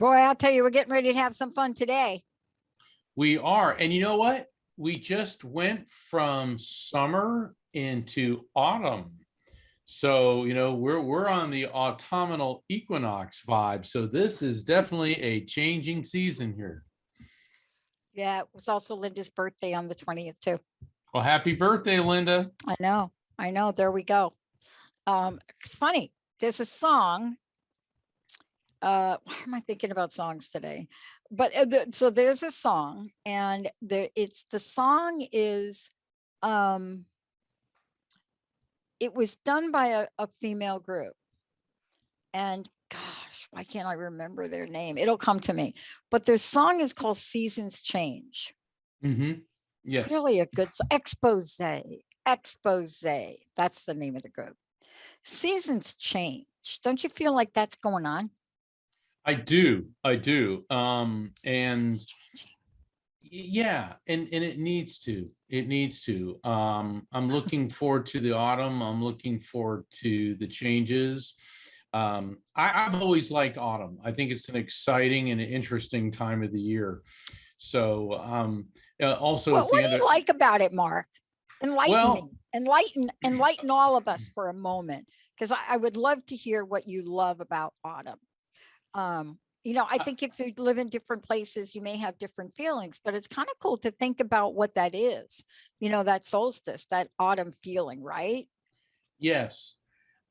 Boy, I'll tell you, we're getting ready to have some fun today. We are. And you know what? We just went from summer into autumn. So, we're on the autumnal equinox vibe. So this is definitely a changing season here. Yeah, it was also Linda's birthday on the 20th too. Well, happy birthday, Linda. I know. There we go. It's funny. There's a song. Why am I thinking about songs today? But so there's a song, and the song is it was done by a female group, and gosh, why can't I remember their name? It'll come to me. But their song is called Seasons Change. Mm-hmm. Yes. Really a good expose. That's the name of the group. Seasons change. Don't you feel like that's going on? I do. And yeah, and it needs to. I'm looking forward to the autumn. I'm looking forward to the changes. I've always liked autumn. I think it's an exciting and interesting time of the year. So also, what do you like about it, Mark? Enlighten me. Enlighten all of us for a moment, because I would love to hear what you love about autumn. I think if you live in different places, you may have different feelings, but it's kind of cool to think about what that is, that solstice, that autumn feeling, right? Yes.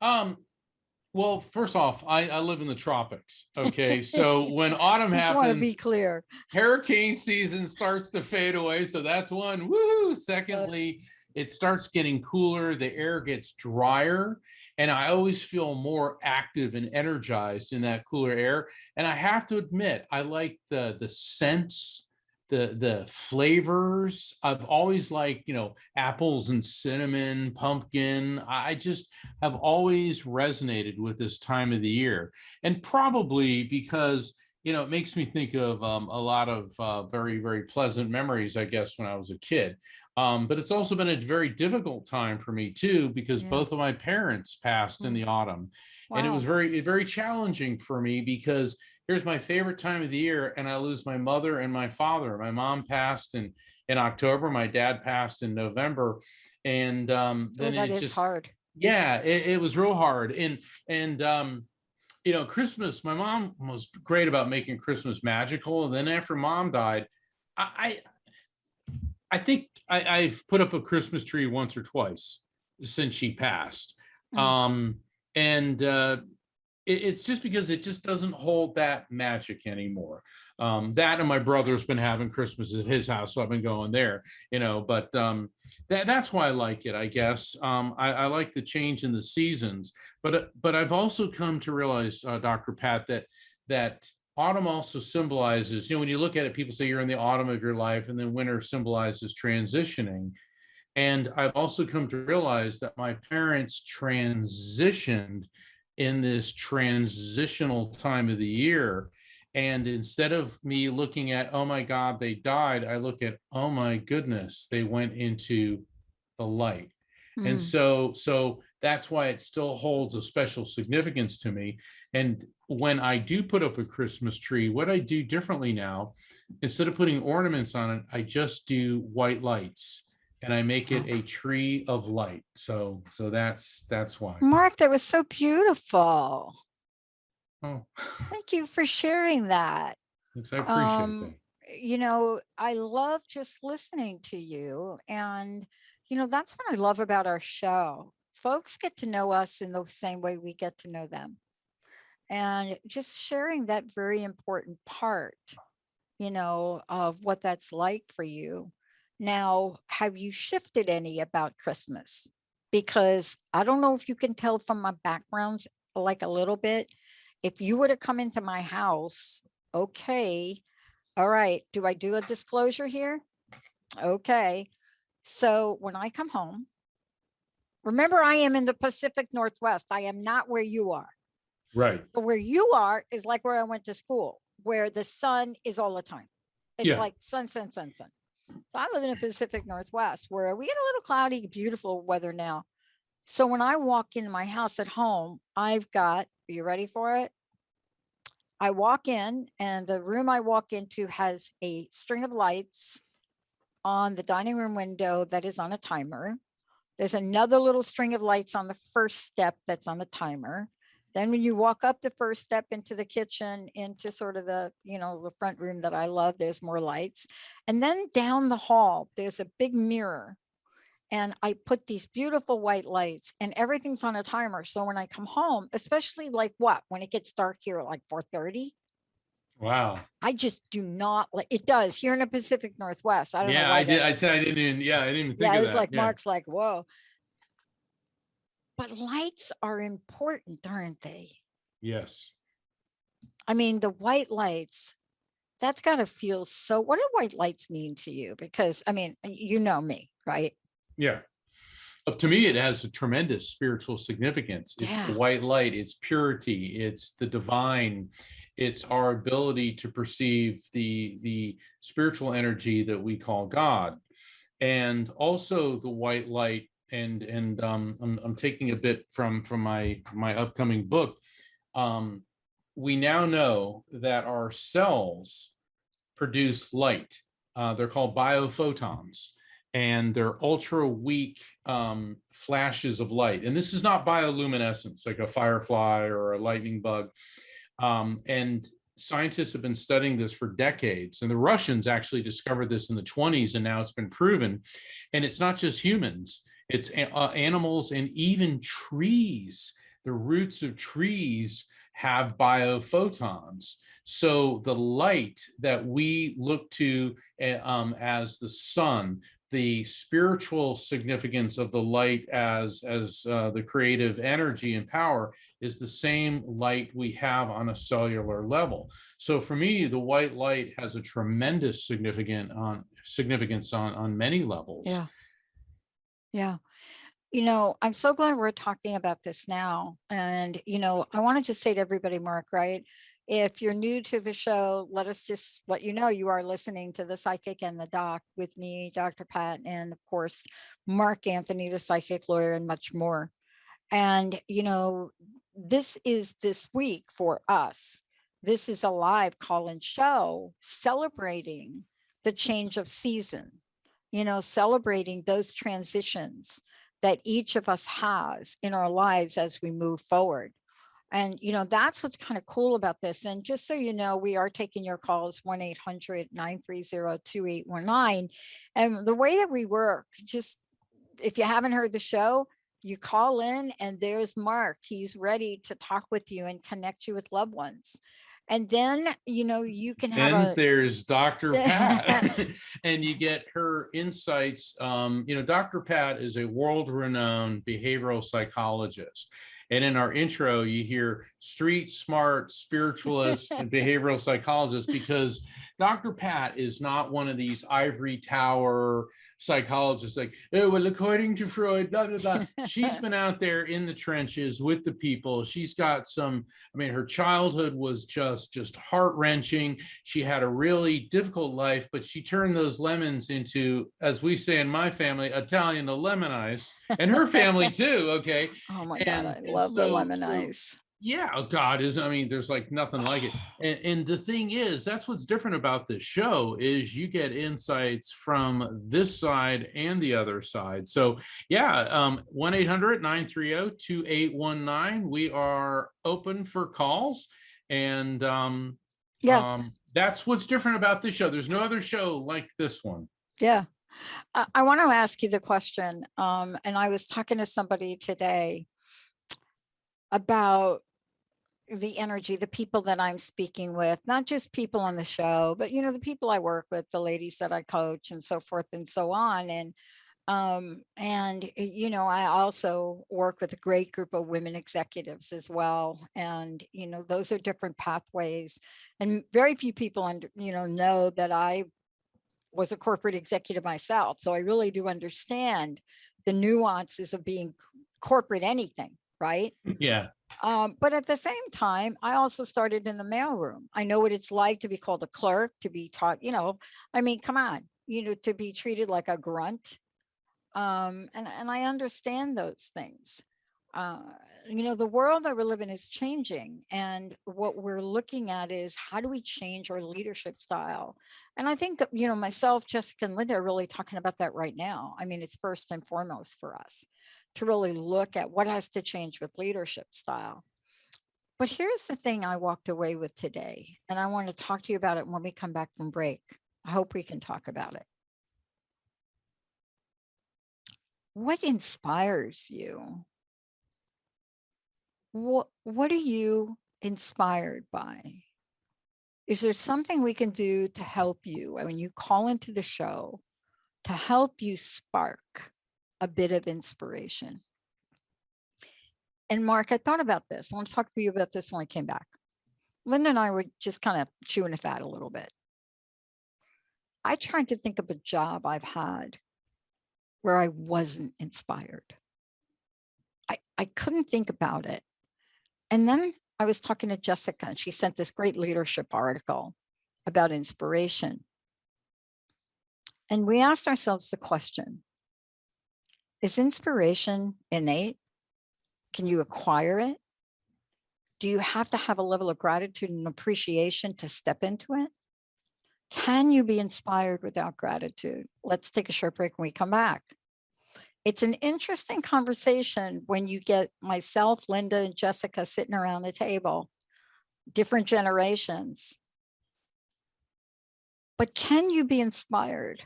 Well, first off, I live in the tropics. Okay. So when autumn Just happens, want to be clear, hurricane season starts to fade away. So that's one. Woohoo. Secondly, it starts getting cooler. The air gets drier. And I always feel more active and energized in that cooler air. And I have to admit, I like the scents, the flavors. I've always liked, apples and cinnamon, pumpkin. I just have always resonated with this time of the year. And probably because, it makes me think of a lot of very, very pleasant memories, I guess, when I was a kid. But it's also been a very difficult time for me too, because both of my parents passed in the autumn. Wow. And it was very, very challenging for me, because here's my favorite time of the year, and I lose my mother and my father. My mom passed in October, my dad passed in November. And then that is just hard. Yeah, it was real hard. And Christmas, my mom was great about making Christmas magical. And then after mom died, I think I've put up a Christmas tree once or twice since she passed. And it's just because it just doesn't hold that magic anymore. That and my brother's been having Christmas at his house, so I've been going there, but that's why I like it, I guess. I like the change in the seasons, but I've also come to realize, Dr. Pat, that autumn also symbolizes, when you look at it, people say you're in the autumn of your life, and then winter symbolizes transitioning. And I've also come to realize that my parents transitioned in this transitional time of the year. And instead of me looking at, oh my God, they died, I look at, oh my goodness, they went into the light. And so that's why it still holds a special significance to me. And when I do put up a Christmas tree, what I do differently now, instead of putting ornaments on it, I just do white lights, and I make it a tree of light. So that's why. Mark, that was so beautiful. Oh, thank you for sharing that. I appreciate that. I love just listening to you. And, that's what I love about our show. Folks get to know us in the same way we get to know them. And just sharing that very important part, of what that's like for you. Now, have you shifted any about Christmas? Because I don't know if you can tell from my backgrounds, like a little bit. If you were to come into my house, okay, all right, do I do a disclosure here? Okay, so when I come home, remember, I am in the Pacific Northwest. I am not where you are. Right. But where you are is like where I went to school, where the sun is all the time. It's like sun. So I live in the Pacific Northwest, where we get a little cloudy, beautiful weather now. So when I walk in my house at home, I've got, are you ready for it? I walk in, and the room I walk into has a string of lights on the dining room window that is on a timer. There's another little string of lights on the first step that's on a timer. Then when you walk up the first step into the kitchen, into sort of the, the front room that I love, there's more lights. And then down the hall, there's a big mirror. And I put these beautiful white lights, and everything's on a timer. So when I come home, especially when it gets dark here at like 4:30. Wow. I just do not like it. Does here in the Pacific Northwest. I don't know why I did. I said I didn't even, I didn't even think of it's that. like Mark's like, whoa. But lights are important, aren't they? Yes. I mean, the white lights, that's got to feel so. What do white lights mean to you? Because, I mean, you know me, right? Yeah. To me, it has a tremendous spiritual significance. It's the white light, it's purity, it's the divine, it's our ability to perceive the spiritual energy that we call God. And also the white light, and I'm taking a bit from my upcoming book. We now know that our cells produce light. They're called biophotons, and they're ultra weak flashes of light. And this is not bioluminescence like a firefly or a lightning bug. And scientists have been studying this for decades. And the Russians actually discovered this in the 1920s, and now it's been proven. And it's not just humans, it's animals and even trees. The roots of trees have biophotons. So the light that we look to as the sun, the spiritual significance of the light as the creative energy and power, is the same light we have on a cellular level. So for me, the white light has a tremendous significance on many levels. Yeah. I'm so glad we're talking about this now. And, I wanted to say to everybody, Mark, right? If you're new to the show, let us just let you know you are listening to The Psychic and the Doc with me, Dr. Pat, and of course, Mark Anthony, the psychic lawyer, and much more. And, this is this week for us. This is a live call-in show celebrating the change of season, celebrating those transitions that each of us has in our lives as we move forward. And, that's what's kind of cool about this. And just so you know, we are taking your calls, 1-800-930-2819. And the way that we work, just if you haven't heard the show, You call in and there's Mark. He's ready to talk with you and connect you with loved ones. And then, you can have Then there's Dr. Pat, and you get her insights. Dr. Pat is a world-renowned behavioral psychologist. And in our intro, you hear street smart spiritualist and behavioral psychologist, because Dr. Pat is not one of these ivory tower psychologists like, oh, well, according to Freud, blah, blah, blah. She's been out there in the trenches with the people. She's got her childhood was just heart-wrenching. She had a really difficult life, but she turned those lemons into, as we say in my family, Italian to lemon ice, and her family too. Okay. Oh my God, I love the lemon ice. Yeah, oh God, there's like nothing like it. And the thing is, that's what's different about this show, is you get insights from this side and the other side. So yeah, 1-800-930-2819. We are open for calls. And that's what's different about this show. There's no other show like this one. Yeah. I want to ask you the question. And I was talking to somebody today about the energy, the people that I'm speaking with, not just people on the show, but the people I work with, the ladies that I coach and so forth and so on. And I also work with a great group of women executives as well. And those are different pathways, and very few people know that I was a corporate executive myself. So I really do understand the nuances of being corporate anything, right? Yeah. But at the same time, I also started in the mailroom. I know what it's like to be called a clerk, to be taught, come on, to be treated like a grunt. And I understand those things. The world that we're living is changing. And what we're looking at is, how do we change our leadership style? And I think, myself, Jessica, and Linda are really talking about that right now. I mean, it's first and foremost for us to really look at what has to change with leadership style. But here's the thing I walked away with today, and I want to talk to you about it when we come back from break. I hope we can talk about it. What inspires you? What are you inspired by? Is there something we can do to help you when you call into the show, to help you spark a bit of inspiration? And Mark, I thought about this. I want to talk to you about this when I came back. Linda and I were just kind of chewing the fat a little bit. I tried to think of a job I've had where I wasn't inspired. I couldn't think about it. And then I was talking to Jessica, and she sent this great leadership article about inspiration. And we asked ourselves the question, is inspiration innate? Can you acquire it? Do you have to have a level of gratitude and appreciation to step into it? Can you be inspired without gratitude? Let's take a short break when we come back. It's an interesting conversation when you get myself, Linda, and Jessica sitting around a table, different generations. But can you be inspired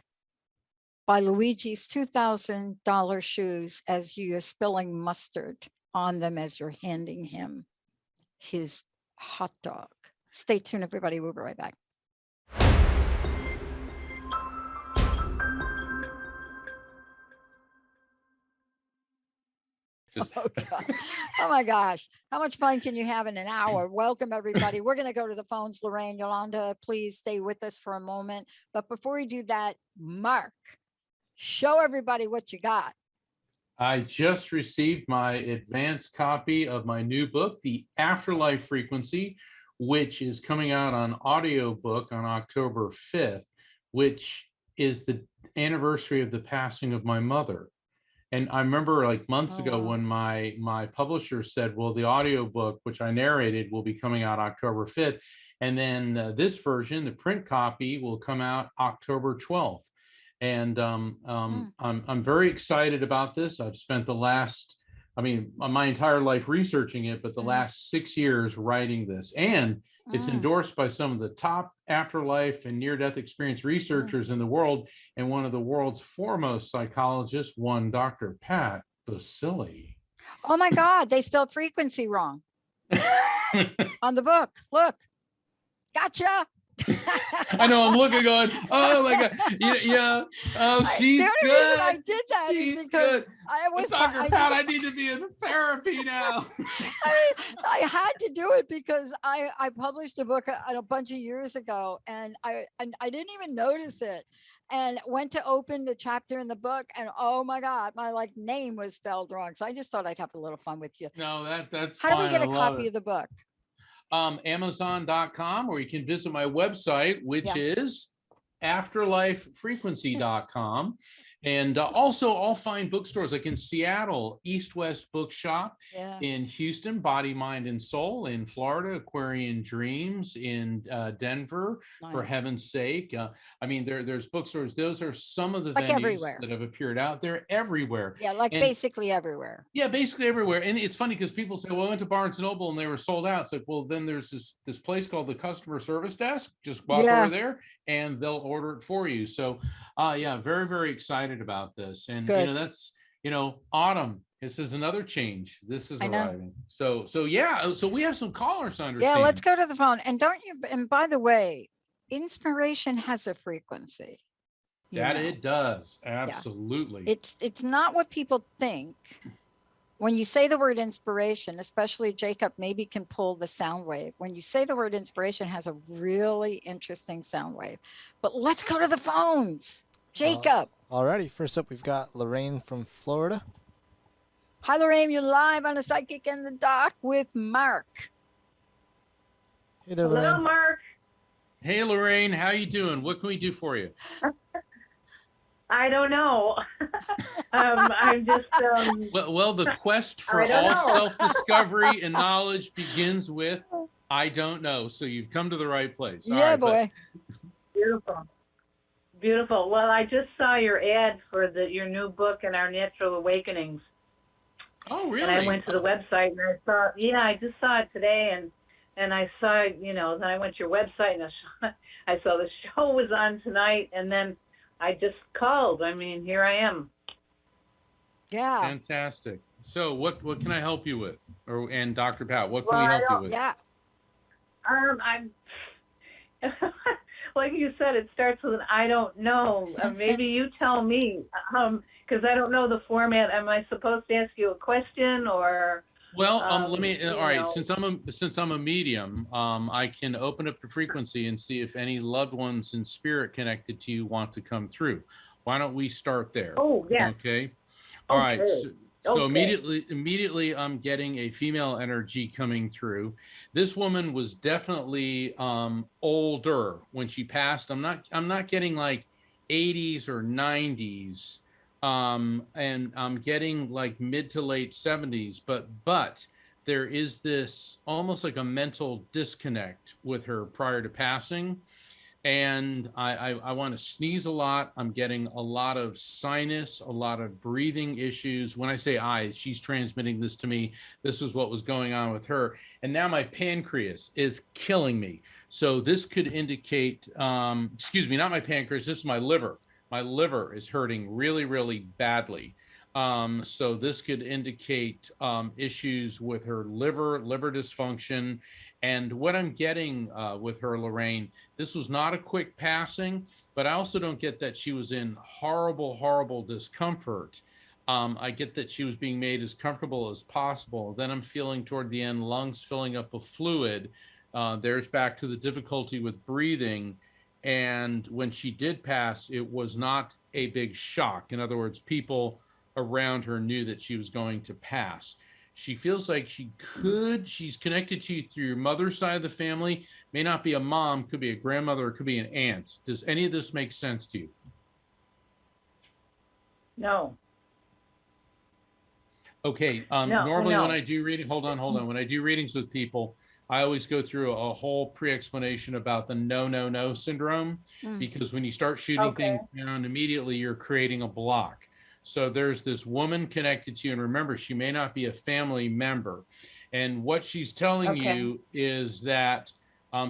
by Luigi's $2,000 shoes as you are spilling mustard on them as you're handing him his hot dog? Stay tuned, everybody. We'll be right back. Oh, God. Oh my gosh. How much fun can you have in an hour? Welcome, everybody. We're going to go to the phones. Lorraine, Yolanda, please stay with us for a moment. But before we do that, Mark, show everybody what you got. I just received my advanced copy of my new book, The Afterlife Frequency, which is coming out on audiobook on October 5th, which is the anniversary of the passing of my mother. And I remember like months ago when my publisher said, well, the audiobook, which I narrated, will be coming out October 5th. And then this version, the print copy, will come out October 12th. And I'm very excited about this. I've spent my entire life researching it, but the last 6 years writing this. And it's endorsed by some of the top afterlife and near-death experience researchers in the world. And one of the world's foremost psychologists, one Dr. Pat. Baccili. Oh my God, they spelled frequency wrong on the book. Look, gotcha. I know, I'm looking going, oh my God. Yeah. Oh, she's the only good. reason I did that is She's because good. I was Dr. Pat, I need to be in therapy now. I had to do it because I published a book a bunch of years ago, and I didn't even notice it, and went to open the chapter in the book, and oh my God, my name was spelled wrong. So I just thought I'd have a little fun with you. No, that's how fine. do we get a copy of the book? Amazon.com, or you can visit my website, which is afterlifefrequency.com. And also all fine bookstores, like in Seattle, East West Bookshop, in Houston, Body, Mind, and Soul, in Florida, Aquarian Dreams, in Denver, for heaven's sake. I mean, there's bookstores. Those are some of the venues everywhere that have appeared out there everywhere. Yeah, basically everywhere. Yeah, basically everywhere. And it's funny because people say, well, I went to Barnes & Noble and they were sold out. It's like, well, then there's this place called the customer service desk. Just walk over there and they'll order it for you. So yeah, very, very excited about this. And you know, that's, you know, autumn. This is another change. This is arriving. So yeah, so we have some callers to understand. Yeah, let's go to the phone. And and by the way, inspiration has a frequency. That it does. Absolutely. It's not what people think. When you say the word inspiration, especially Jacob maybe can pull the sound wave. When you say the word inspiration, has a really interesting sound wave. But let's go to the phones. Jacob. Alrighty, first up we've got Lorraine from Florida. Hi Lorraine, you're live on A Psychic in the Dark with Mark. Hey there, Lorraine. Hello, Mark. Hey Lorraine, how you doing? What can we do for you? I don't know. I'm just. Well, the quest for all self-discovery and knowledge begins with I don't know. So you've come to the right place. Yeah, boy. Beautiful. Beautiful. Well, I just saw your ad for your new book and Our Natural Awakenings. Oh, really? And I went to the website and I saw, I just saw it today, and I saw, then I went to your website and I saw the show was on tonight, and then I just called. I mean, here I am. Yeah. Fantastic. So what can I help you with? And Dr. Pat, what can we help you with? Yeah. I'm like you said, it starts with an I don't know. Maybe you tell me, because I don't know the format. Am I supposed to ask you a question or? Well, let me. All right, since I'm a medium, I can open up the frequency and see if any loved ones in spirit connected to you want to come through. Why don't we start there? Oh, yeah. Okay. All right. So immediately, I'm getting a female energy coming through. This woman was definitely older when she passed. I'm not getting like 80s or 90s. And I'm getting like mid to late 70s, but there is this almost like a mental disconnect with her prior to passing. And I want to sneeze a lot. I'm getting a lot of sinus, a lot of breathing issues. When I say she's transmitting this to me. This is what was going on with her. And now my pancreas is killing me. So this could indicate, excuse me, not my pancreas, this is my liver. My liver is hurting really, really badly. So this could indicate issues with her liver dysfunction. And what I'm getting with her, Lorraine, this was not a quick passing, but I also don't get that she was in horrible, horrible discomfort. I get that she was being made as comfortable as possible. Then I'm feeling toward the end, lungs filling up with fluid. There's back to the difficulty with breathing. And when she did pass, it was not a big shock. In other words, people around her knew that she was going to pass. She feels like she's connected to you through your mother's side of the family. May not be a mom, could be a grandmother, it could be an aunt. Does any of this make sense to you? No. Okay. Normally when I do reading, hold on. When I do readings with people, I always go through a whole pre-explanation about the no syndrome, because when you start shooting things down immediately, you're creating a block. So there's this woman connected to you, and remember, she may not be a family member. And what she's telling you is that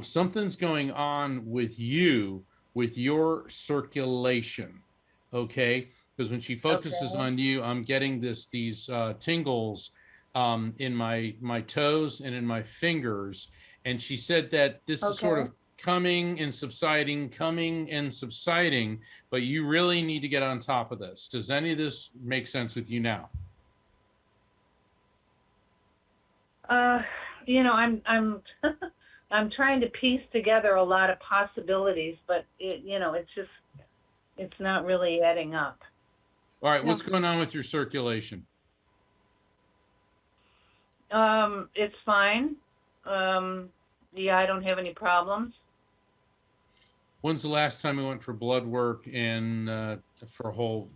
something's going on with you, with your circulation, okay? because when she focuses Okay. on you, I'm getting these tingles in my toes and in my fingers. And she said that this is sort Okay. of coming and subsiding, but you really need to get on top of this. Does any of this make sense with you now? You know, I'm I'm trying to piece together a lot of possibilities, but it's not really adding up. All right, No. what's going on with your circulation? It's fine. Yeah, I don't have any problems. When's the last time we went for blood work and for whole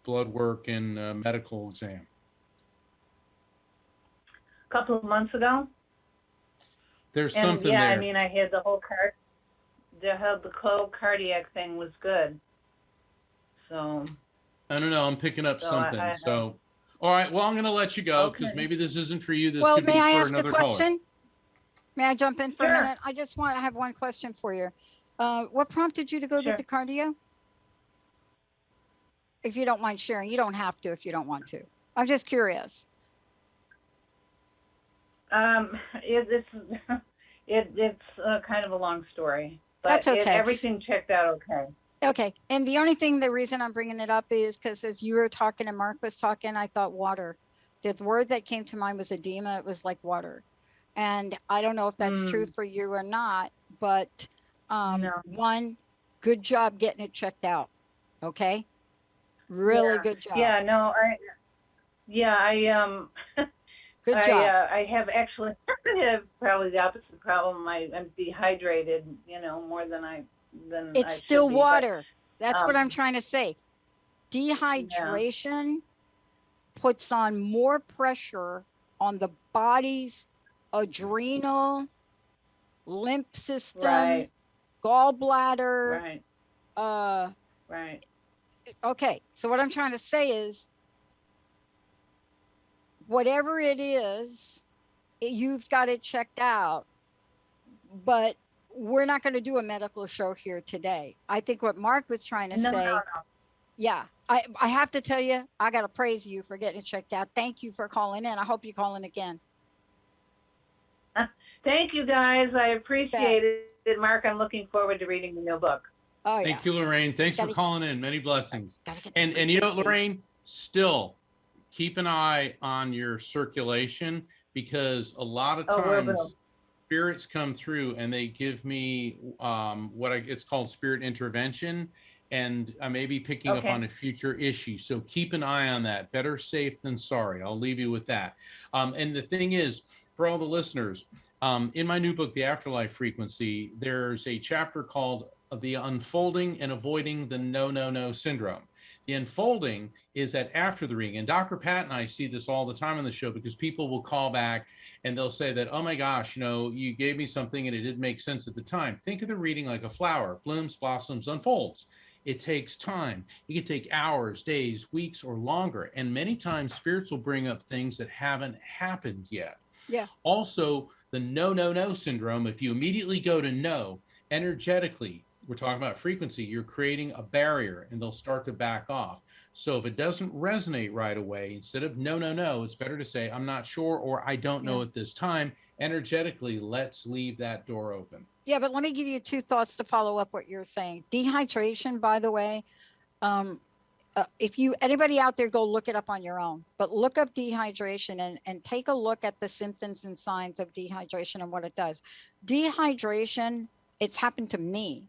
blood work and medical exam? A couple of months ago. There's And something yeah, there. I mean, I had the whole cardiac thing was good. So. I don't know. I'm picking up So something. So, all right. Well, I'm going to let you go because Okay. maybe this isn't for you. This Well, could be may I for ask a another caller. question? May I jump in for a Sure. minute? I have one question for you. What prompted you to go Sure. get the cardio? If you don't mind sharing, you don't have to if you don't want to. I'm just curious. It's kind of a long story, but That's okay. everything checked out okay. Okay. And the reason I'm bringing it up is because as you were talking and Mark was talking, I thought water. The word that came to mind was edema. It was like water. And I don't know if that's true for you or not, but No. one, good job getting it checked out. Okay. Really good job. Yeah, no, Good job. I have actually I have probably the opposite problem. I'm dehydrated, more than I It's should still be, but, water. That's what I'm trying to say. Dehydration puts on more pressure on the body's adrenal, lymph system, Right. gallbladder. Right. Right. Okay. So what I'm trying to say is whatever it is, you've got it checked out, but we're not going to do a medical show here today. I think what Mark was trying to say, No. yeah, I have to tell you, I got to praise you for getting it checked out. Thank you for calling in. I hope you call in again. Thank you, guys. I appreciate it. Mark, I'm looking forward to reading the new book. Oh, yeah. Thank you, Lorraine. Thanks for calling in. Many blessings. And you know what, Lorraine, still keep an eye on your circulation because a lot of times spirits come through and they give me it's called spirit intervention. And I may be picking up on a future issue. So keep an eye on that. Better safe than sorry. I'll leave you with that. And the thing is, for all the listeners, in my new book, The Afterlife Frequency, there's a chapter called The Unfolding and Avoiding the No Syndrome. The unfolding is that after the reading, and Dr. Pat and I see this all the time on the show because people will call back and they'll say that, oh my gosh, you gave me something and it didn't make sense at the time. Think of the reading like a flower, blooms, blossoms, unfolds. It takes time. It can take hours, days, weeks, or longer. And many times spirits will bring up things that haven't happened yet. Yeah. Also, the no syndrome, if you immediately go to no, energetically, we're talking about frequency, you're creating a barrier and they'll start to back off. So if it doesn't resonate right away, instead of no, it's better to say, I'm not sure, or I don't know at this time. Energetically, let's leave that door open. Yeah, but let me give you two thoughts to follow up what you're saying. Dehydration, by the way, if anybody out there, go look it up on your own, but look up dehydration and take a look at the symptoms and signs of dehydration and what it does. Dehydration, it's happened to me,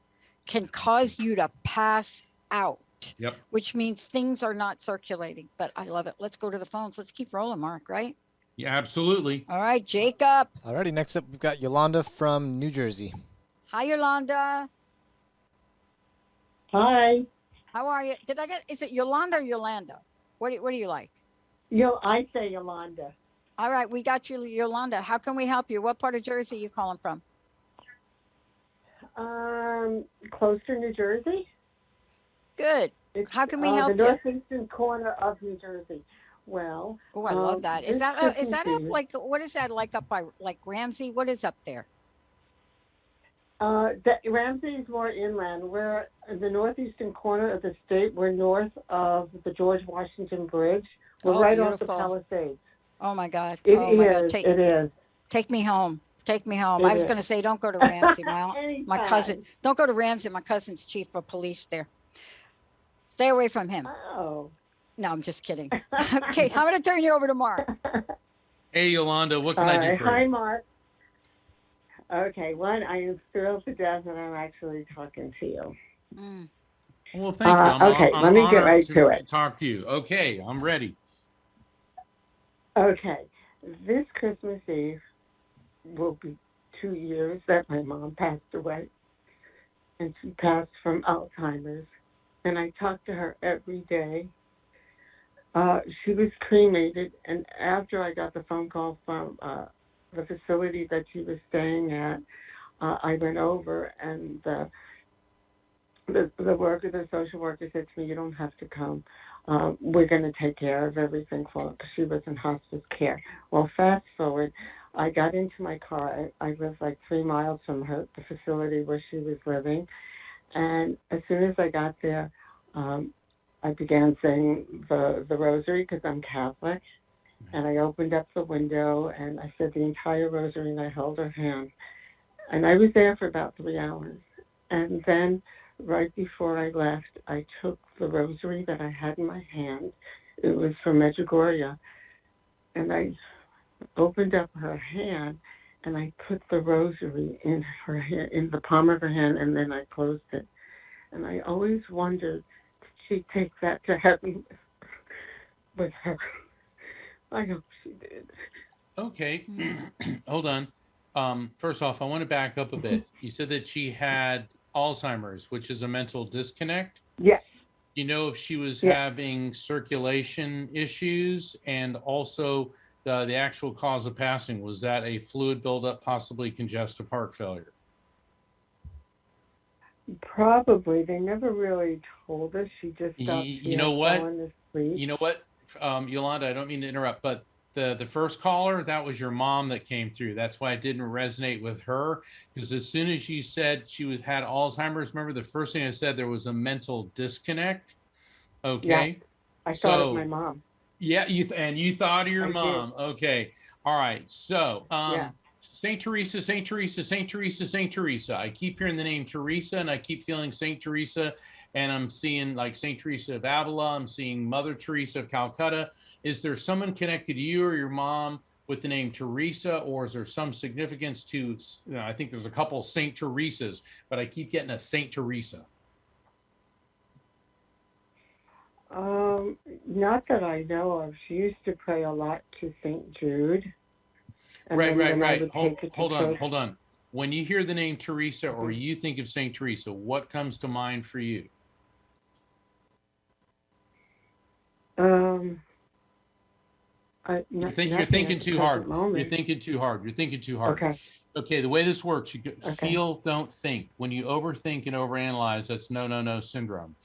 can cause you to pass out. Yep. Which means things are not circulating, but I love it. Let's go to the phones. Let's keep rolling, Mark, right? Yeah, absolutely. All right, Jacob. Alrighty, next up we've got Yolanda from New Jersey. Hi, Yolanda. Hi. How are you? Is it Yolanda or Yolanda? What do you like? I say Yolanda. All right, we got you, Yolanda. How can we help you? What part of Jersey are you calling from? Close to New Jersey. Good. How can we help the you? northeastern corner of New Jersey. Well. Oh, I love that. Is that up season. like, what is that like up by like Ramsey? What is up there? Ramsey is more inland. We're in the northeastern corner of the state. We're north of the George Washington Bridge. We're Oh, right off the beautiful. Palisades. Oh my God. It Oh my God. is. It is. Take me home. Take me home. It I was is. going to say, don't go to Ramsey. My cousin, Anytime. don't go to Ramsey. My cousin's chief of police there. Stay away from him. Oh. No, I'm just kidding. Okay, I'm going to turn you over to Mark. Hey, Yolanda, what can All I do right. for Hi, you? Mark. Okay, one, I am thrilled to death that I'm actually talking to you. Mm. Well, thank you. Okay, I'm let me get honored right to to it. talk to you. Okay, I'm ready. Okay, this Christmas Eve will be 2 years that my mom passed away, and she passed from Alzheimer's, and I talk to her every day. She was cremated, and after I got the phone call from the facility that she was staying at, I went over, and the worker, the social worker, said to me, "You don't have to come. We're going to take care of everything for her," because she was in hospice care. Well, fast forward, I got into my car. I lived like 3 miles from the facility where she was living, and as soon as I got there, I began saying the rosary because I'm Catholic, and I opened up the window and I said the entire rosary and I held her hand, and I was there for about 3 hours, and then right before I left, I took the rosary that I had in my hand. It was from Medjugorje, and I opened up her hand and I put the rosary in her hand, in the palm of her hand, and then I closed it. And I always wondered, did she take that to heaven with her? I hope she did. Okay, hold on. First off, I want to back up a bit. You said that she had Alzheimer's, which is a mental disconnect. Yeah. You know if she was Yeah. having circulation issues, and also the actual cause of passing, was that a fluid buildup, possibly congestive heart failure? Probably. They never really told us. She just thought she You know had what? fallen asleep. You know what, Yolanda, I don't mean to interrupt, but the first caller, that was your mom that came through. That's why it didn't resonate with her, because as soon as you said she had Alzheimer's, remember the first thing I said, there was a mental disconnect. Okay. Yeah. I So thought of my mom. yeah, you thought of your I mom. did. Okay. All right. So Yeah. Saint Teresa, Saint Teresa, Saint Teresa, Saint Teresa. I keep hearing the name Teresa, and I keep feeling Saint Teresa, and I'm seeing like Saint Teresa of Avila. I'm seeing Mother Teresa of Calcutta. Is there someone connected to you or your mom with the name Teresa, or is there some significance to? I think there's a couple Saint Teresas, but I keep getting a Saint Teresa. Not that I know of. She used to pray a lot to St. Jude. And Right. then I would take it to church. Hold on. When you hear the name Teresa or you think of Saint Teresa, what comes to mind for you? You're thinking too hard. You're thinking too hard. You're thinking too hard. Okay. Okay, the way this works, you Okay. feel, don't think. When you overthink and overanalyze, that's no syndrome.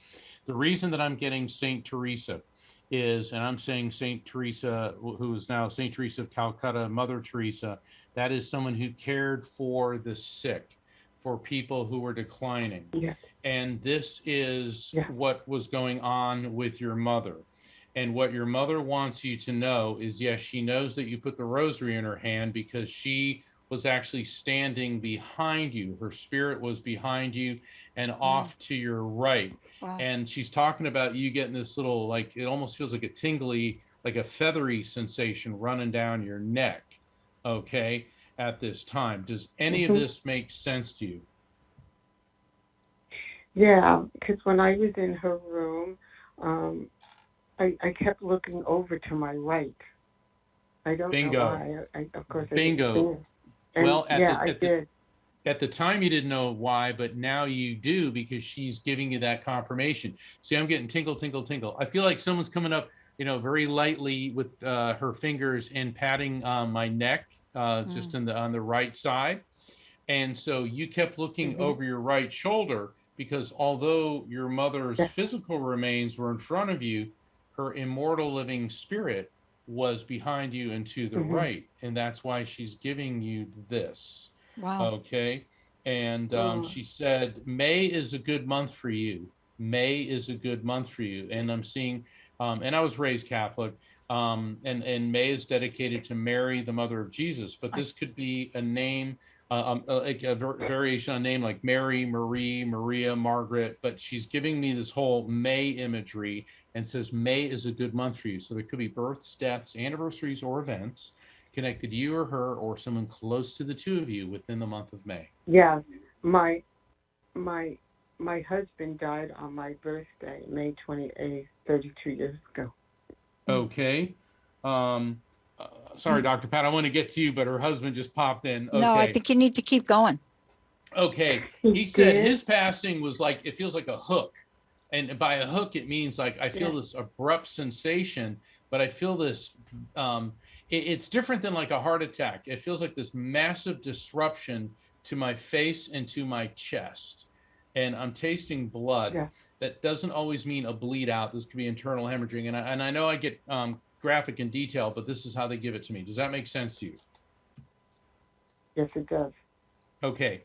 The reason that I'm getting Saint Teresa is, and I'm saying Saint Teresa, who is now Saint Teresa of Calcutta, Mother Teresa, that is someone who cared for the sick, for people who were declining. Yeah. And this is what was going on with your mother. And what your mother wants you to know is, yes, she knows that you put the rosary in her hand because she was actually standing behind you. Her spirit was behind you and off to your right. Wow. And she's talking about you getting this little, like, it almost feels like a tingly, like a feathery sensation running down your neck. Okay. At this time, does any of this make sense to you? Yeah, because when I was in her room, I kept looking over to my right. I don't know why. Of course, I Bingo. And well, I did. At the time, you didn't know why, but now you do because she's giving you that confirmation. See, I'm getting tinkle, tinkle, tinkle. I feel like someone's coming up, very lightly with her fingers and patting my neck, just on the right side. And so you kept looking over your right shoulder because although your mother's physical remains were in front of you, her immortal living spirit was behind you and to the right. And that's why she's giving you this. Wow. Okay. And she said, May is a good month for you. May is a good month for you. And I'm seeing, and I was raised Catholic, and May is dedicated to Mary, the mother of Jesus. But this could be a name, like a variation on a name like Mary, Marie, Maria, Margaret. But she's giving me this whole May imagery and says May is a good month for you. So there could be births, deaths, anniversaries, or events connected to you or her or someone close to the two of you within the month of May. Yeah, my husband died on my birthday, May 28th, 32 years ago. Okay. Sorry, Dr. Pat, I want to get to you, but her husband just popped in. Okay. No, I think you need to keep going. Okay. He said his passing was like, it feels like a hook. And by a hook, it means like, I feel this abrupt sensation, but I feel this, it's different than like a heart attack. It feels like this massive disruption to my face and to my chest. And I'm tasting blood. Yeah. That doesn't always mean a bleed out. This could be internal hemorrhaging. And I know I get graphic in detail, but this is how they give it to me. Does that make sense to you? Yes, it does. Okay.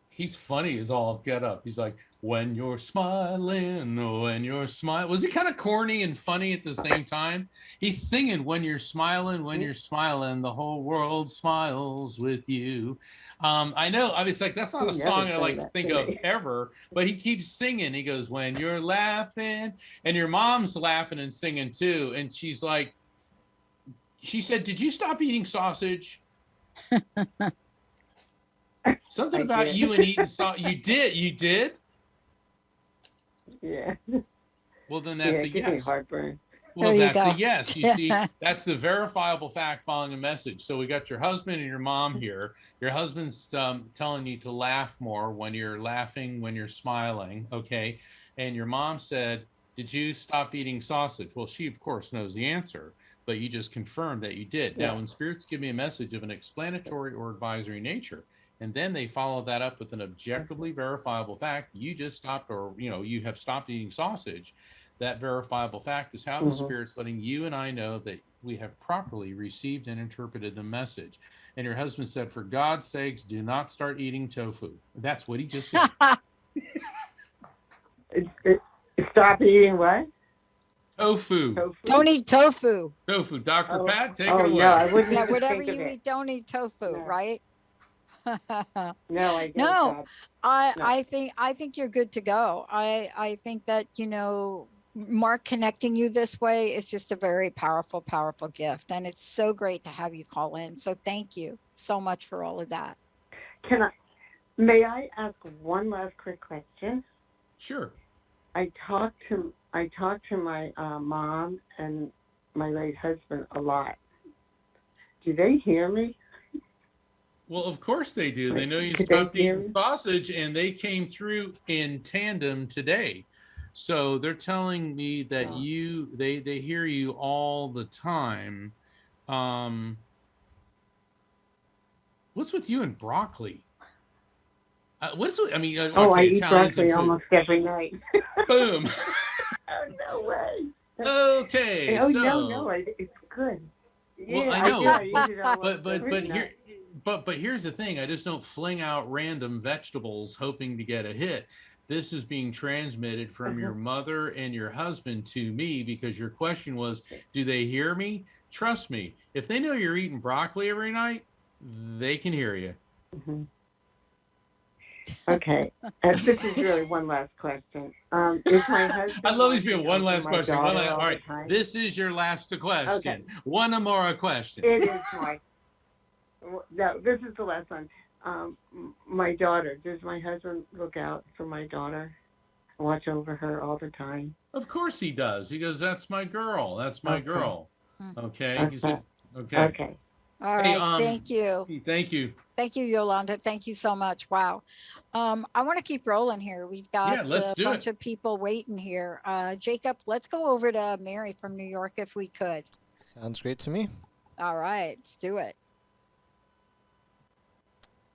He's funny as all get up. He's like, when you're smiling, when you're smiling. Was he kind of corny and funny at the same time? He's singing, when you're smiling, the whole world smiles with you. I know, I mean, it's like, that's not a song I like to think of ever, but he keeps singing. He goes, when you're laughing, and your mom's laughing and singing too. And she's like, she said, did you stop eating sausage? Something about you and eating sausage. You did? Yeah. Well, then that's a yes. Heartburn. Well, that's a yes. You see, that's the verifiable fact following a message. So we got your husband and your mom here. Your husband's telling you to laugh more when you're laughing, when you're smiling, okay? And your mom said, did you stop eating sausage? Well, she, of course, knows the answer, but you just confirmed that you did. Yeah. Now, when spirits give me a message of an explanatory or advisory nature, and then they follow that up with an objectively verifiable fact, you just stopped, or you have stopped eating sausage. That verifiable fact is how the Spirit's letting you and I know that we have properly received and interpreted the message. And your husband said, for God's sakes, do not start eating tofu. That's what he just said. Stop eating what? Tofu. Don't eat tofu. Tofu. Dr. Pat, take it away. No, I wouldn't even whatever think of you it. eat, don't eat tofu, right? No, I don't. No, I think you're good to go. I think that, Mark connecting you this way is just a very powerful, powerful gift. And it's so great to have you call in. So thank you so much for all of that. May I ask one last quick question? Sure. I talked to my mom and my late husband a lot. Do they hear me? Well, of course they do. They know you stopped eating sausage, and they came through in tandem today. So they're telling me that they hear you all the time. What's with you and broccoli? I eat broccoli almost every night. Boom. Oh, no way. Okay. No, it's good. Well, yeah, I know, I eat it almost every night. But here's the thing. I just don't fling out random vegetables hoping to get a hit. This is being transmitted from your mother and your husband to me, because your question was, do they hear me? Trust me, if they know you're eating broccoli every night, they can hear you. Mm-hmm. Okay. This is really one last question. Is my husband? I love these people. One last question. All right. This is your last question. Okay. One more question. It is my. No, this is the last one. My daughter. Does my husband look out for my daughter? Watch over her all the time? Of course he does. He goes, that's my girl. That's my girl. Okay. He said, okay. Okay. All right. Thank you. Thank you. Thank you, Yolanda. Thank you so much. Wow. I want to keep rolling here. We've got a bunch of people waiting here. Jacob, let's go over to Mary from New York if we could. Sounds great to me. All right. Let's do it.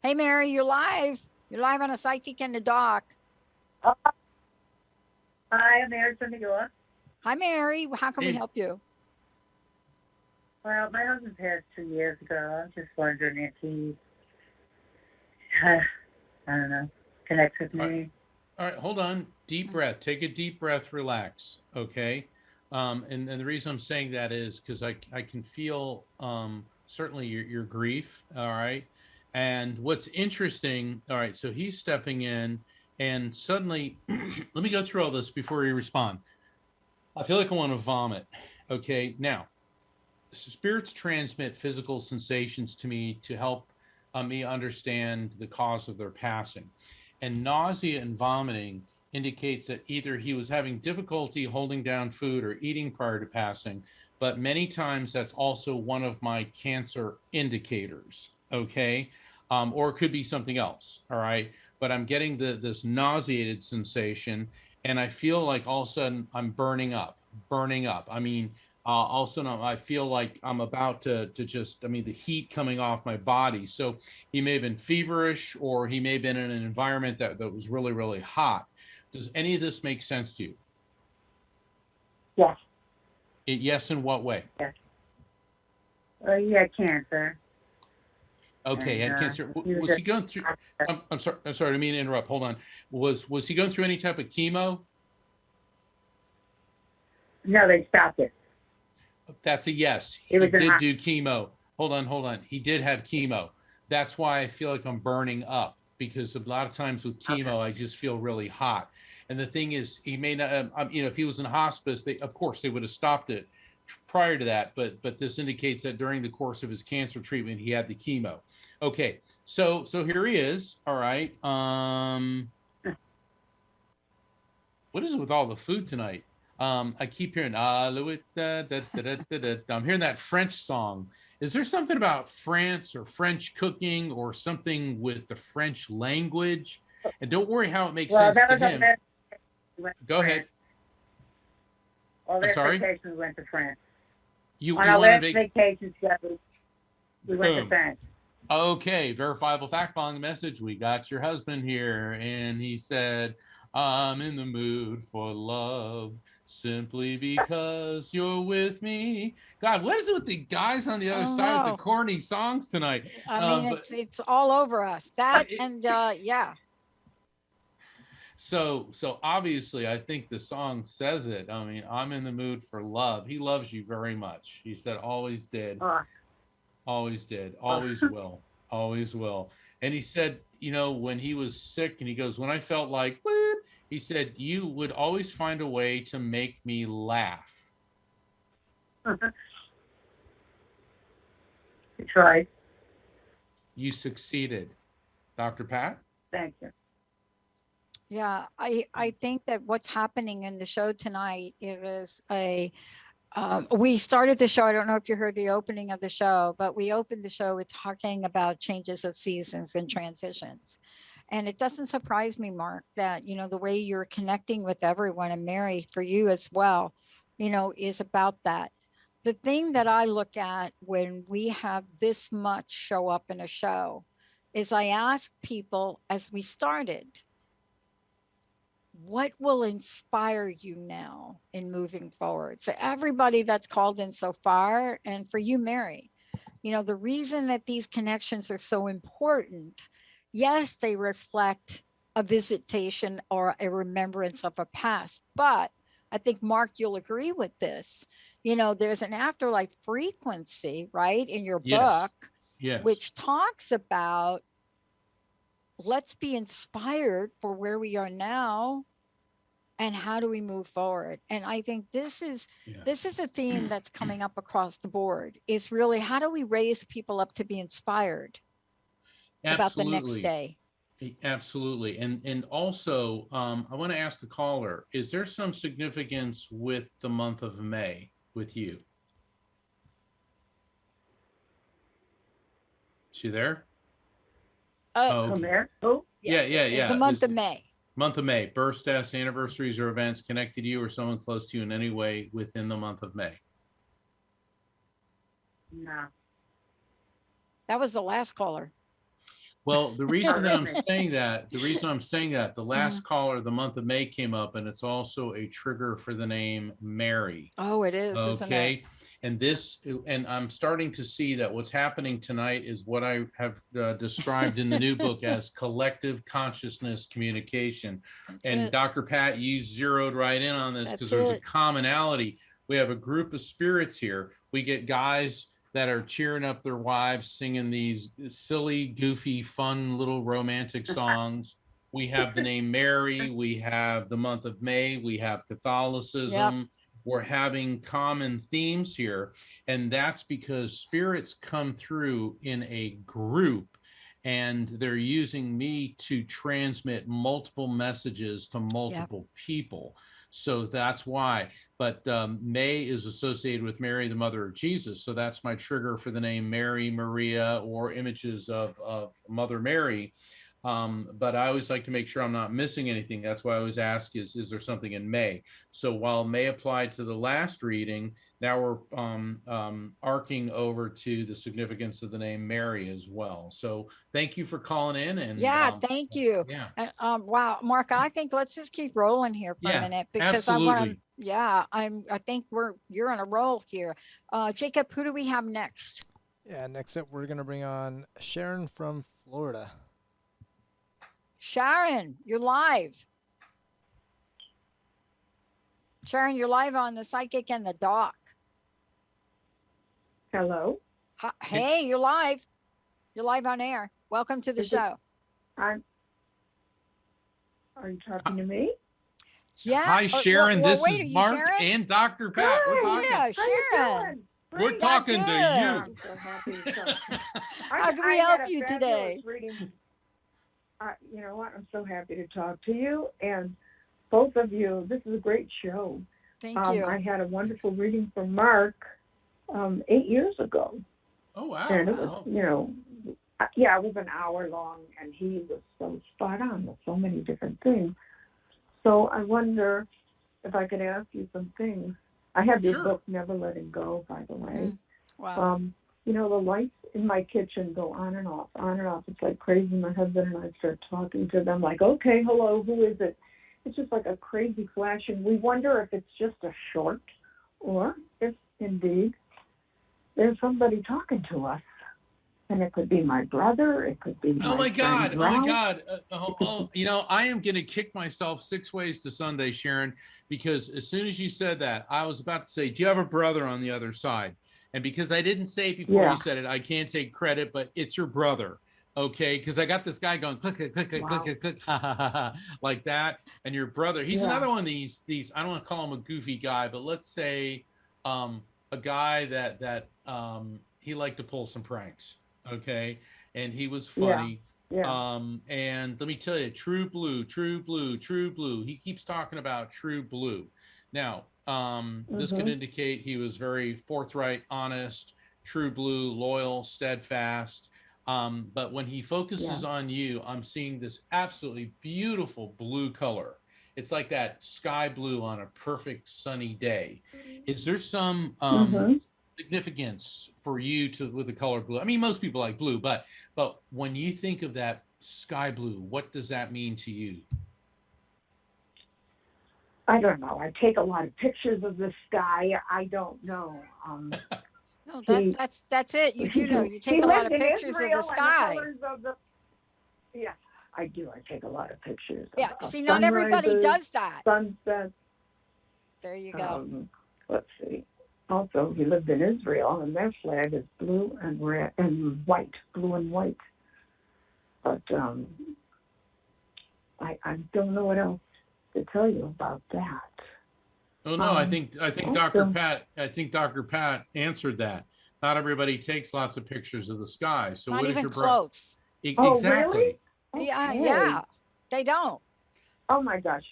Hey, Mary, you're live. You're live on A Psychic in the Dock. Hi, I'm Mary from New York. Hi, Mary. How can we help you? Well, my husband passed 2 years ago. I'm just wondering if he's I don't know, connects with me. All right, hold on. Deep breath. Take a deep breath. Relax. Okay. And the reason I'm saying that is because I can feel certainly your grief. All right. And what's interesting. All right. So he's stepping in, and suddenly, let me go through all this before you respond. I feel like I want to vomit. Okay. Now, spirits transmit physical sensations to me to help me understand the cause of their passing. And nausea and vomiting indicates that either he was having difficulty holding down food or eating prior to passing, but many times that's also one of my cancer indicators, okay? Or it could be something else, all right? But I'm getting this nauseated sensation, and I feel like all of a sudden I'm burning up. I mean, all of a sudden I feel like I'm about to just, I mean, the heat coming off my body. So he may have been feverish, or he may have been in an environment that was really, really hot. Does any of this make sense to you? Yes. Yes, in what way? Yes. Well, he had cancer. Okay, And, and cancer. he Was he going through? I'm sorry. I didn't mean to interrupt. Hold on. Was he going through any type of chemo? No, they stopped it. That's a yes. It He was did do chemo. Hold on. He did have chemo. That's why I feel like I'm burning up, because a lot of times with chemo, I just feel really hot. And the thing is, he may not, if he was in hospice, of course, they would have stopped it prior to that. But this indicates that during the course of his cancer treatment, he had the chemo. Okay, so here he is. All right. What is it with all the food tonight? I keep hearing, I'm hearing that French song. Is there something about France or French cooking or something with the French language? And don't worry how it makes sense to him. Go ahead. All their I'm sorry? vacations went to France. You On our want last to vacation together, we went to Boom. France. Okay, verifiable fact following the message. We got your husband here, and he said, I'm in the mood for love simply because you're with me. God, what is it with the guys on the other side with the corny songs tonight? I mean, it's all over us. That and yeah. So obviously, I think the song says it. I mean, I'm in the mood for love. He loves you very much. He said, always did. Always did, always will, always will. And he said, when he was sick, and he goes, when I felt like, whoop, he said, you would always find a way to make me laugh. You tried. You succeeded. Dr. Pat? Thank you. Yeah, I think that what's happening in the show tonight is we started the show. I don't know if you heard the opening of the show, but we opened the show with talking about changes of seasons and transitions. And it doesn't surprise me, Mark, that, the way you're connecting with everyone, and Mary, for you as well, is about that. The thing that I look at when we have this much show up in a show is I ask people as we started, what will inspire you now in moving forward? So everybody that's called in so far, and for you, Mary, the reason that these connections are so important, yes, they reflect a visitation or a remembrance of a past, but I think, Mark, you'll agree with this. There's an afterlife frequency, right, in your book, which talks about, let's be inspired for where we are now and how do we move forward. And I think this is a theme that's coming up across the board, is really, how do we raise people up to be inspired about the next day? Absolutely. And also, I want to ask the caller, is there some significance with the month of May with you? Is she there? There? Oh, Yeah. The month of May. Month of May, births, deaths, anniversaries, or events connected to you or someone close to you in any way within the month of May? no. That was the last caller. Well, the reason that I'm saying that, the last caller, the month of May came up, and it's also a trigger for the name Mary. Oh, it is, isn't it? Okay. And I'm starting to see that what's happening tonight is what I have described in the new book as collective consciousness communication. And Dr. Pat, you zeroed right in on this because there's a commonality. We have a group of spirits here. We get guys that are cheering up their wives, singing these silly, goofy, fun little romantic songs. We have the name Mary. We have the month of May. We have Catholicism. Yep. We're having common themes here. And that's because spirits come through in a group, and they're using me to transmit multiple messages to multiple people. So that's why. But May is associated with Mary, the mother of Jesus. So that's my trigger for the name Mary, Maria, or images of Mother Mary. But I always like to make sure I'm not missing anything. That's why I always ask is there something in May? So while May applied to the last reading, now we're arcing over to the significance of the name Mary as well. So thank you for calling in. And thank you. Yeah. Wow, Mark, I think let's just keep rolling here for a minute because absolutely. I think you're on a roll here. Jacob, who do we have next? Yeah, next up we're gonna bring on Sharon from Florida. Sharon, you're live. Sharon, you're live on the Psychic and the Doc. Hello. Hey, you're live. You're live on air. Welcome to the show. Are you talking to me? Yeah. Hi, Sharon. This is Mark Sharon? And Dr. Pat. We're talking. Yeah, Sharon. We're talking to you. I'm so happy to talk. How can we help you today? You know what? I'm so happy to talk to you. And both of you, this is a great show. Thank you. I had a wonderful reading from Mark 8 years ago. Oh, wow. And it was, it was an hour long, and he was so spot on with so many different things. So I wonder if I could ask you some things. I have your book, Never Letting Go, by the way. Wow. The lights in my kitchen go on and off, on and off. It's like crazy. My husband and I start talking to them like, okay, hello, who is it? It's just like a crazy flashing. We wonder if it's just a short or if indeed there's somebody talking to us. And it could be my brother. It could be Oh my God. Ralph. Oh my God. I am going to kick myself 6 ways to Sunday, Sharon, because as soon as you said that, I was about to say, do you have a brother on the other side? And because I didn't say it before you said it, I can't take credit, but it's your brother. Okay. Because I got this guy going click, click, click, click, click, click, ha, ha, ha, ha, like that. And your brother, he's another one of these, I don't want to call him a goofy guy, but let's say a guy that he liked to pull some pranks. Okay. And he was funny. And let me tell you, true blue. He keeps talking about true blue. Now, this could indicate he was very forthright, honest, true blue, loyal, steadfast. But when he focuses on you, I'm seeing this absolutely beautiful blue color. It's like that sky blue on a perfect sunny day. Is there some significance for you with the color blue? I mean, most people like blue, but when you think of that sky blue, what does that mean to you? I don't know. I take a lot of pictures of the sky. I don't know. No, that's it. You do know. You take a lot of pictures of the sky. I do. I take a lot of pictures. See, not everybody does that. Sunsets. There you go. Let's see. Also, he lived in Israel, and their flag is blue and red and white, blue and white. But I don't know what else to tell you about that. Oh no, I think Dr. Pat answered that. Not everybody takes lots of pictures of the sky. So not what even is your close. Exactly. Really? Yeah, they don't. Oh my gosh.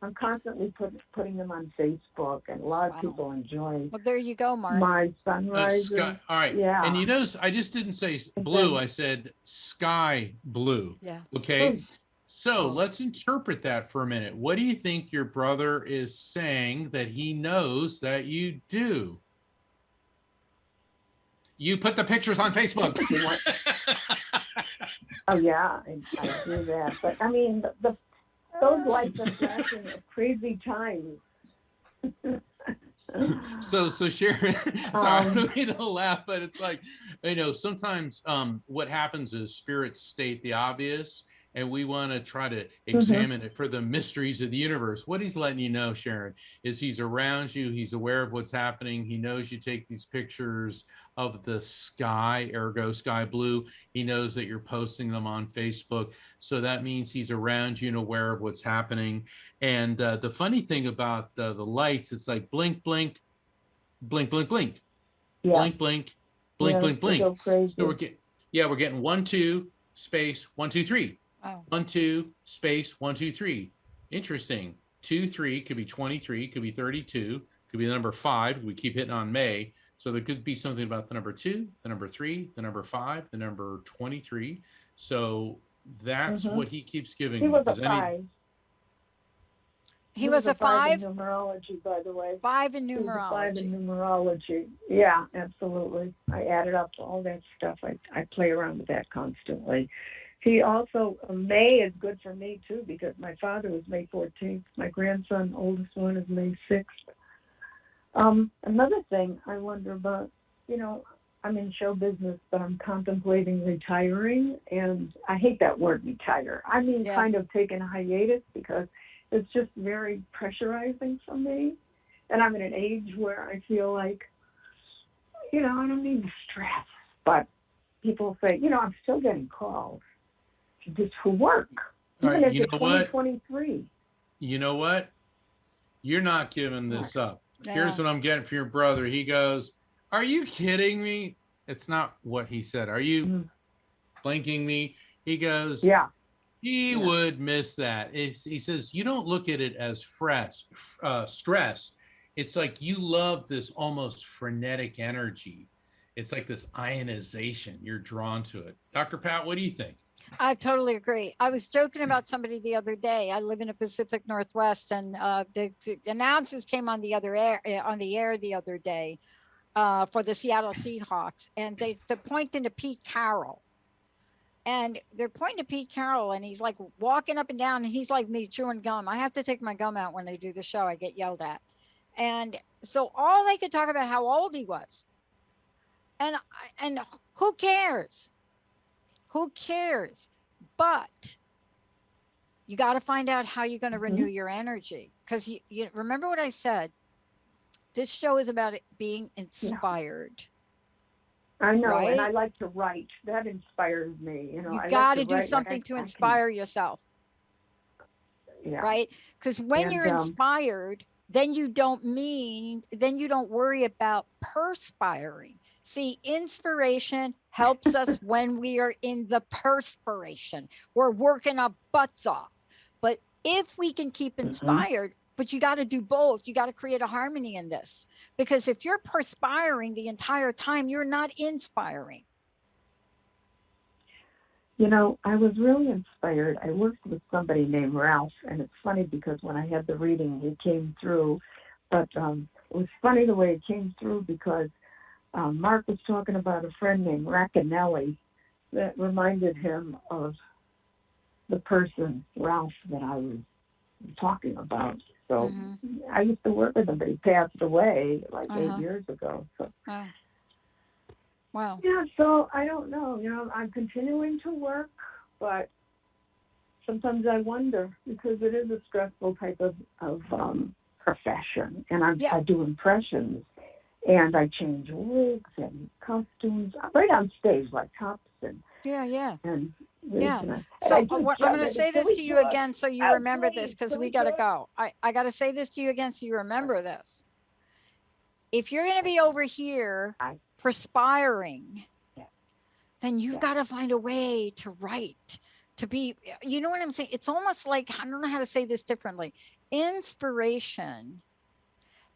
I'm constantly putting them on Facebook, and a lot of people enjoy. Well, there you go, Mark. My sunrise. All right. Yeah. And you notice I just didn't say blue. I said sky blue. Yeah. Okay. So let's interpret that for a minute. What do you think your brother is saying that he knows that you do? You put the pictures on Facebook. Oh yeah, I do that. But I mean, those lights are flashing at crazy times. So Sharon, sorry, I don't mean to laugh, but it's like, sometimes what happens is spirits state the obvious, and we want to try to examine it for the mysteries of the universe. What he's letting you know, Sharon, is he's around you. He's aware of what's happening. He knows you take these pictures of the sky, ergo sky blue. He knows that you're posting them on Facebook. So that means he's around you and aware of what's happening. And the funny thing about the lights, it's like blink, blink, blink, blink, blink, Yeah. blink, blink, blink, blink, They blink. go crazy. So we're getting 1, 2, space, 1, 2, 3. Oh. 1, 2, space, 1, 2, 3. Interesting. 2, 3 could be 23, could be 32, could be the number 5. We keep hitting on May. So there could be something about the number 2, the number 3, the number 5, the number 23. So that's what he keeps giving He me. was Does a any- 5. He was a 5? in numerology, by the way. 5 in He was a 5 in numerology. numerology. Yeah, absolutely. I added up all that stuff. I play around with that constantly. He also, May is good for me too, because my father was May 14th. My grandson, oldest one, is May 6th. Another thing I wonder about, I'm in show business, but I'm contemplating retiring, and I hate that word retire. I mean, Yeah. kind of taking a hiatus, because it's just very pressurizing for me. And I'm in an age where I feel like, I don't need the stress. But people say, I'm still getting calls for work. All Even right, if you it's know what? 2023. You know what? You're not giving this up. Here's Yeah. what I'm getting from your brother. He goes, "Are you kidding me?" It's not what he said. Are you blinking me? He goes, Yeah. he would miss that. He says, you don't look at it as stress. It's like you love this almost frenetic energy. It's like this ionization. You're drawn to it. Dr. Pat, what do you think? I totally agree. I was joking about somebody the other day. I live in the Pacific Northwest, and the announcers came on the air the other day for the Seattle Seahawks, and they're pointing to Pete Carroll. And they're pointing to Pete Carroll, and he's like walking up and down, and he's like me chewing gum. I have to take my gum out when they do the show. I get yelled at. And so all they could talk about how old he was. And who cares? Who cares? But you got to find out how you're going to renew your energy. Because you remember what I said? This show is about it being inspired. I know, right? and I like to write. That inspires me. You I got to like do write, something like to I inspire yourself. Yeah. Right? Because when And, you're inspired, then you don't worry about perspiring. See, inspiration helps us when we are in the perspiration. We're working our butts off. But if we can keep inspired, but you got to do both. You got to create a harmony in this. Because if you're perspiring the entire time, you're not inspiring. I was really inspired. I worked with somebody named Ralph, and it's funny because when I had the reading, he came through. But it was funny the way it came through because Mark was talking about a friend named Racanelli that reminded him of the person, Ralph, that I was talking about. So I used to work with him, but he passed away like 8 years ago. So. Wow. Yeah, so I don't know. I'm continuing to work, but sometimes I wonder because it is a stressful type of profession, and I do impressions, and I change wigs and costumes right on stage, like tops and and wigs. And so I'm going to say this to you again so you remember this, because we got to go. I got to say this to you again so you remember this. If you're going to be over here perspiring, then you've got to find a way to write, to be, you know what I'm saying? It's almost like, I don't know how to say this differently. Inspiration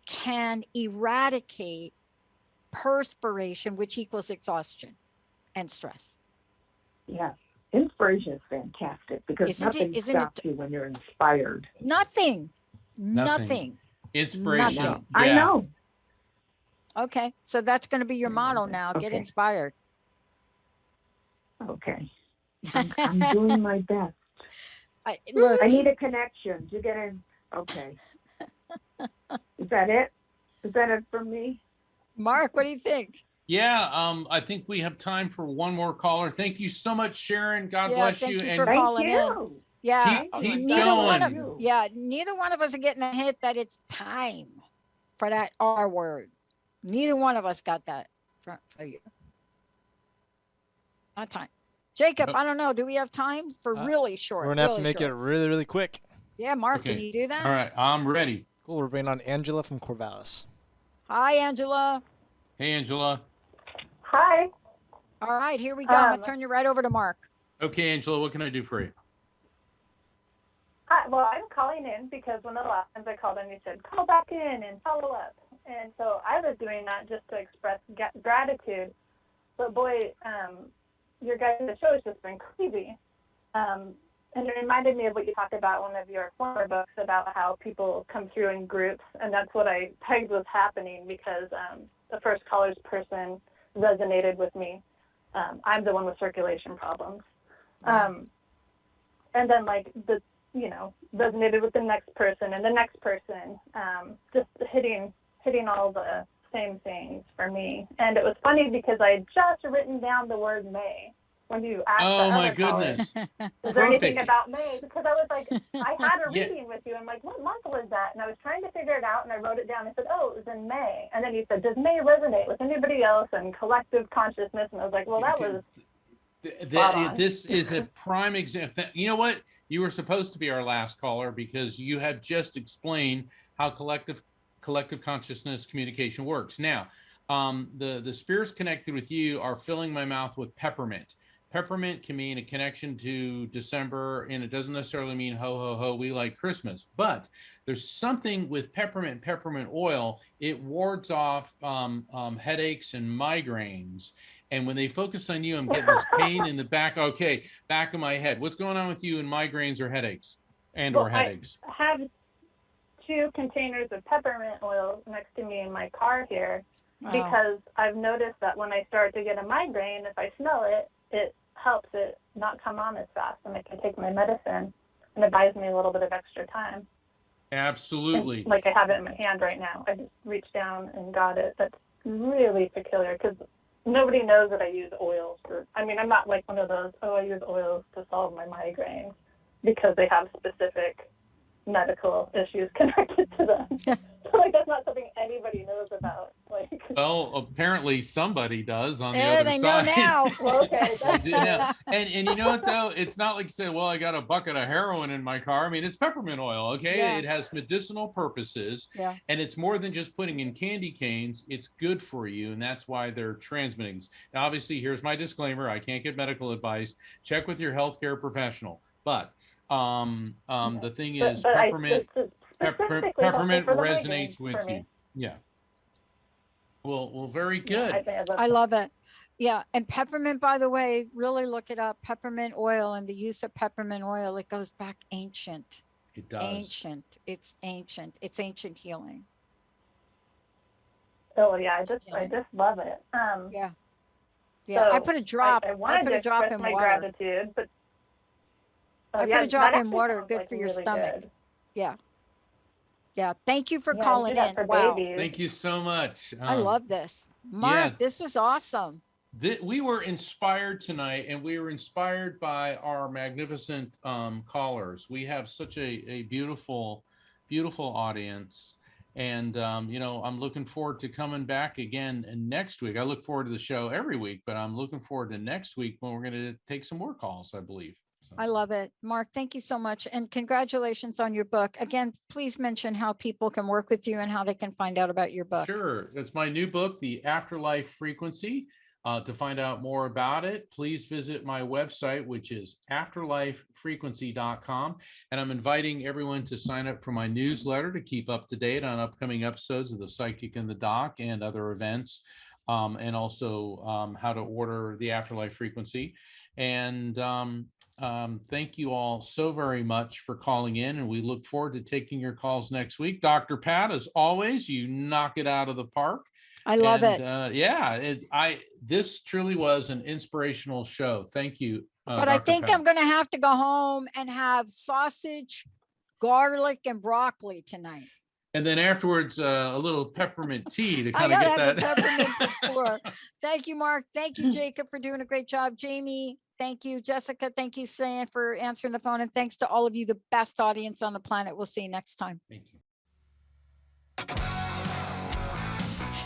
can eradicate perspiration, which equals exhaustion and stress. Yes. Inspiration is fantastic because nothing stops you when you're inspired. Nothing. Inspiration. Nothing. I know. Okay. So that's going to be your motto now. Get inspired. Okay. I'm doing my best. I need a connection to get in. Okay. Is that it? Is that it for me? Mark, what do you think? Yeah, I think we have time for one more caller. Thank you so much, Sharon. God Yeah, bless thank you. you for And Thank calling in. you. Yeah, keep neither one of going. neither one of us are getting a hit that it's time for that R word. Neither one of us got that for you. Not time. Jacob, Nope. I don't know. Do we have time for really short? We're gonna have to really make it short? really, really quick. Yeah, Mark, can Okay. you do that? All right, I'm ready. Cool. We're bringing on Angela from Corvallis. Hi, Angela. Hey, Angela. Hi. All right, here we go. I'm gonna Um, turn you right over to Mark. Okay, Angela, what can I do for you? Well, I'm calling in because one of the last times I called in, you said, call back in and follow up. And so I was doing that just to express gratitude. But boy, your guys' show has just been crazy. And it reminded me of what you talked about in one of your former books about how people come through in groups. And that's what I pegged was happening because the first caller's person resonated with me. I'm the one with circulation problems. And then resonated with the next person and the next person, just hitting all the same things for me. And it was funny because I had just written down the word May when you asked Oh the my other caller, goodness. is there anything Perfect. about May? Because I was like, I had a Yeah. reading with you. I'm like, what month was that? And I was trying to figure it out, and I wrote it down. I said, oh, it was in May. And then you said, does May resonate with anybody else and collective consciousness? And I was like, well, that was spot on. This is a prime example. You know what? You were supposed to be our last caller because you have just explained how collective consciousness communication works. Now, the spirits connected with you are filling my mouth with peppermint. Peppermint can mean a connection to December, and it doesn't necessarily mean ho, ho, ho, we like Christmas. But there's something with peppermint oil. It wards off headaches and migraines. And when they focus on you, I'm getting this pain in the back of my head. What's going on with you in migraines or headaches or headaches? I have 2 containers of peppermint oil next to me in my car here because I've noticed that when I start to get a migraine, if I smell it, it helps it not come on as fast, and I can take my medicine, and it buys me a little bit of extra time. Absolutely. And, like I have it in my hand right now. I just reached down and got it. That's really peculiar because nobody knows that I use oils. I'm not like one of those, I use oils to solve my migraines, because they have specific medical issues connected to them. So, that's not something anybody knows about. Well, apparently somebody does on the other they side. know now. Well, okay. And you know what though? It's not like you say, well, I got a bucket of heroin in my car. I mean, it's peppermint oil, okay? Yeah. It has medicinal purposes. Yeah. And it's more than just putting in candy canes. It's good for you, and that's why they're transmitting this. Now, obviously, here's my disclaimer. I can't give medical advice. Check with your healthcare professional. But the thing is, peppermint resonates with you. Yeah. Well, very good. Yeah, I love it. Yeah. And peppermint, by the way, really look it up. Peppermint oil and the use of peppermint oil, it goes back ancient. It does. Ancient. It's ancient. It's ancient healing. Oh yeah, I just love it. Yeah. Yeah. So I put a drop. I wanted put to a drop express in my water. gratitude, but I put a drop that in water. actually Good for sounds your really stomach. good. Yeah. Yeah. Thank you for Yeah, calling do that in. for Wow. babies. Thank you so much. I love this. Mark, this was awesome. We were inspired tonight, and we were inspired by our magnificent callers. We have such a beautiful audience. And, I'm looking forward to coming back again next week. I look forward to the show every week, but I'm looking forward to next week when we're going to take some more calls, I believe. So. I love it. Mark, thank you so much. And congratulations on your book. Again, please mention how people can work with you and how they can find out about your book. Sure. It's my new book, The Afterlife Frequency. To find out more about it, please visit my website, which is afterlifefrequency.com. And I'm inviting everyone to sign up for my newsletter to keep up to date on upcoming episodes of The Psychic and the Doc and other events, and also how to order The Afterlife Frequency. And thank you all so very much for calling in, and we look forward to taking your calls next week. Dr. Pat, as always, you knock it out of the park. I love it. This truly was an inspirational show. Thank you. But Dr. I think Pat. I'm going to have to go home and have sausage, garlic, and broccoli tonight. And then afterwards, a little peppermint tea to I kind of gotta get have that. the peppermint before. Thank you, Mark. Thank you, Jacob, for doing a great job. Jamie, thank you. Jessica, thank you, Sam, for answering the phone. And thanks to all of you, the best audience on the planet. We'll see you next time. Thank you.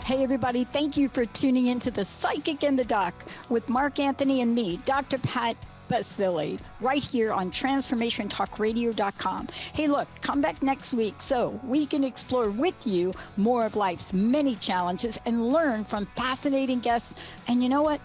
Hey, everybody. Thank you for tuning into The Psychic and the Doc with Mark Anthony and me, Dr. Pat Baccili, right here on transformationtalkradio.com. Hey, look, come back next week so we can explore with you more of life's many challenges and learn from fascinating guests. And you know what?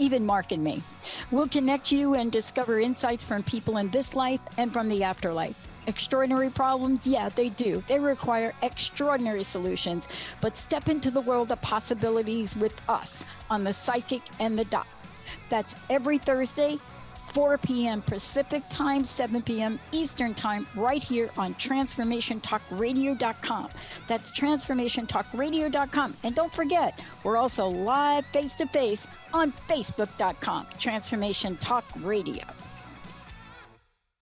Even Mark and me. We'll connect you and discover insights from people in this life and from the afterlife. Extraordinary problems? Yeah, they do. They require extraordinary solutions. But step into the world of possibilities with us on The Psychic and the Doc. That's every Thursday, 4 p.m. Pacific time, 7 p.m. Eastern time, right here on transformationtalkradio.com. That's transformationtalkradio.com. And don't forget, we're also live face-to-face on facebook.com, Transformation Talk Radio.